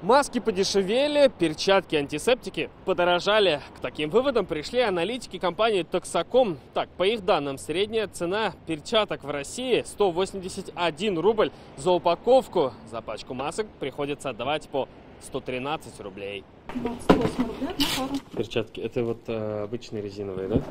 Маски подешевели, перчатки, антисептики подорожали. К таким выводам пришли аналитики компании Toxacom. Так, по их данным, средняя цена перчаток в России 181 рубль за упаковку. За пачку масок приходится отдавать по 113 рублей. 28 рублей на пару. Перчатки, это вот обычные резиновые, да?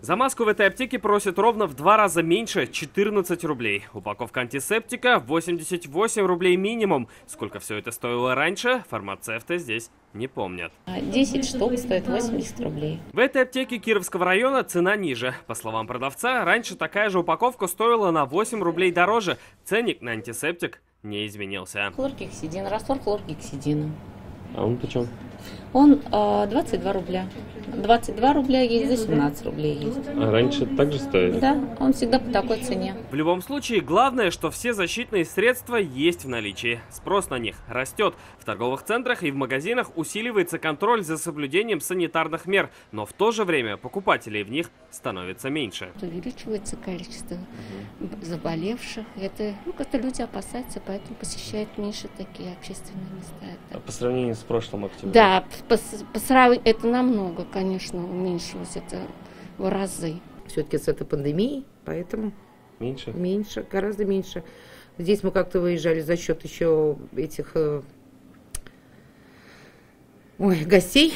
За маску в этой аптеке просят ровно в 2 раза меньше – 14 рублей. Упаковка антисептика – 88 рублей минимум. Сколько все это стоило раньше, фармацевты здесь не помнят. 10 штук стоит 80 рублей. В этой аптеке Кировского района цена ниже. По словам продавца, раньше такая же упаковка стоила на 8 рублей дороже. Ценник на антисептик не изменился. Хлоргексидин, раствор хлоргексидина. А он почем? Он 22 рубля. 22 рубля есть, за 17 рублей есть. А раньше также стоили? Да, он всегда по такой цене. В любом случае, главное, что все защитные средства есть в наличии. Спрос на них растет. В торговых центрах и в магазинах усиливается контроль за соблюдением санитарных мер. Но в то же время покупателей в них становится меньше. Увеличивается количество заболевших. Это, как-то люди опасаются, поэтому посещают меньше такие общественные места. А по сравнению с прошлым октябрем? Да, по сравнению это намного, конечно, уменьшилось это в разы. Все-таки с этой пандемией, поэтому меньше, гораздо меньше. Здесь мы как-то выезжали за счет еще этих гостей.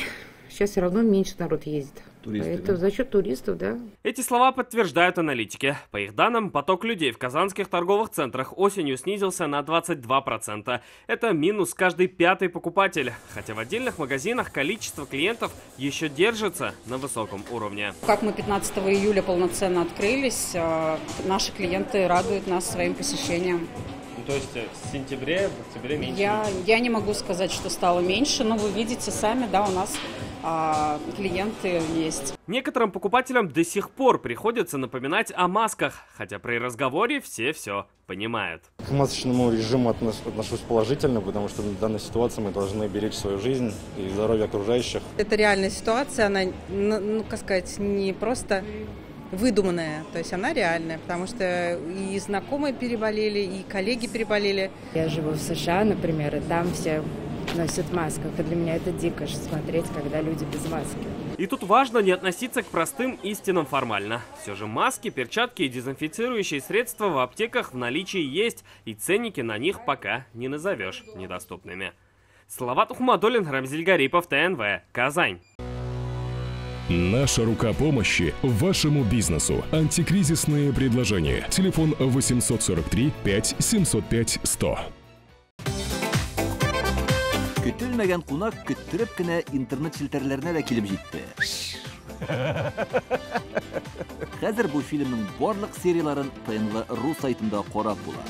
Сейчас все равно меньше народ ездит. Это за счет туристов, да. Эти слова подтверждают аналитики. По их данным, поток людей в казанских торговых центрах осенью снизился на 22%. Это минус каждый 5-й покупатель. Хотя в отдельных магазинах количество клиентов еще держится на высоком уровне. Как мы 15 июля полноценно открылись, наши клиенты радуют нас своим посещением. То есть в сентябре, в октябре меньше? Я не могу сказать, что стало меньше, но вы видите сами, да, у нас клиенты есть. Некоторым покупателям до сих пор приходится напоминать о масках, хотя при разговоре все понимают. К масочному режиму отношусь положительно, потому что в данной ситуации мы должны беречь свою жизнь и здоровье окружающих. Это реальная ситуация, она, не просто выдуманная, то есть она реальная, потому что и знакомые переболели, и коллеги переболели. Я живу в США, например, и там все носят маски. И для меня это дико смотреть, когда люди без маски. И тут важно не относиться к простым истинам формально. Все же маски, перчатки и дезинфицирующие средства в аптеках в наличии есть, и ценники на них пока не назовешь недоступными. Салават Ухмадуллин, Рамзиль Гарипов, ТНВ, Казань. Наша рука помощи вашему бизнесу. Антикризисные предложения. Телефон 843 5 705 100. Көтелмәгән кунак көттөреп кенә интернет челтәрләренә дә килеп җитте. Хәзер бу фильмның барлык серияларын ТНВ.ру сайтында карап була.